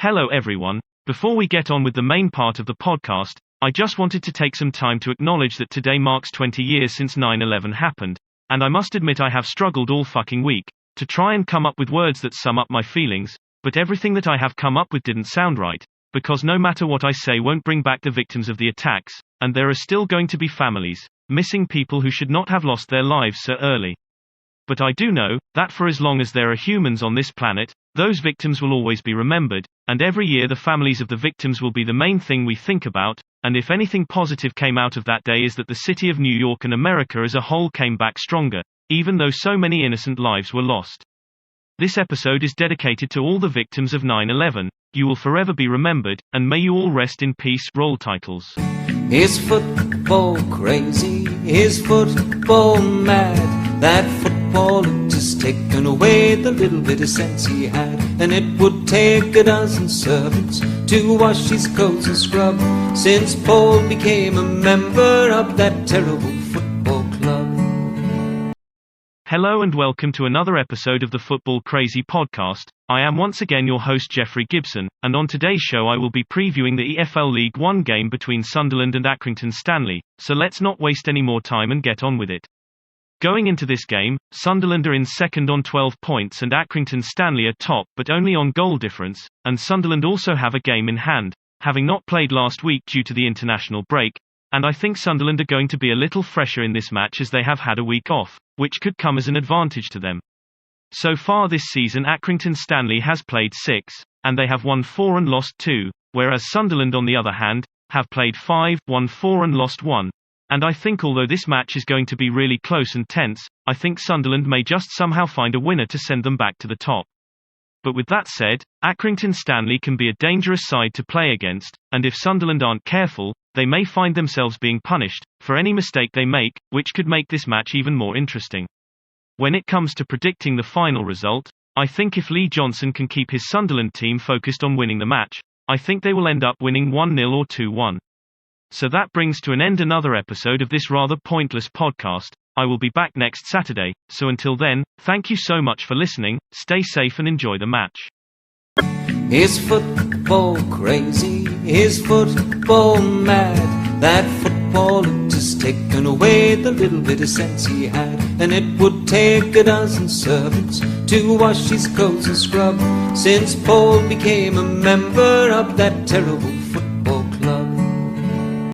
Hello everyone. Before we get on with the main part of the podcast, I just wanted to take some time to acknowledge that today marks 20 years since 9/11 happened, and I must admit I have struggled all fucking week to try and come up with words that sum up my feelings, but everything that I have come up with didn't sound right, because no matter what I say won't bring back the victims of the attacks, and there are still going to be families, missing people who should not have lost their lives so early. But I do know that for as long as there are humans on this planet, those victims will always be remembered, and every year the families of the victims will be the main thing we think about, and if anything positive came out of that day is that the city of New York and America as a whole came back stronger, even though so many innocent lives were lost. This episode is dedicated to all the victims of 9/11. You will forever be remembered, and may you all rest in peace. Roll titles. Is football crazy? Is football mad? That football had just taken away the little bit of sense he had, and it would take a dozen servants to wash his clothes and scrub, since Paul became a member of that terrible football club. Hello and welcome to another episode of the Football Crazy podcast. I am once again your host Jeffrey Gibson, and on today's show I will be previewing the EFL League One game between Sunderland and Accrington Stanley, so let's not waste any more time and get on with it. Going into this game, Sunderland are in second on 12 points and Accrington Stanley are top but only on goal difference, and Sunderland also have a game in hand, having not played last week due to the international break, and I think Sunderland are going to be a little fresher in this match as they have had a week off, which could come as an advantage to them. So far this season Accrington Stanley has played 6, and they have won 4 and lost 2, whereas Sunderland on the other hand, have played 5, won 4 and lost 1. And I think although this match is going to be really close and tense, I think Sunderland may just somehow find a winner to send them back to the top. But with that said, Accrington Stanley can be a dangerous side to play against, and if Sunderland aren't careful, they may find themselves being punished for any mistake they make, which could make this match even more interesting. When it comes to predicting the final result, I think if Lee Johnson can keep his Sunderland team focused on winning the match, I think they will end up winning 1-0 or 2-1. So that brings to an end another episode of this rather pointless podcast. I will be back next Saturday, so until then, thank you so much for listening, stay safe and enjoy the match. Is football crazy? Is football mad? That football had just taken away the little bit of sense he had, and it would take a dozen servants to wash his clothes and scrub, since Paul became a member of that terrible football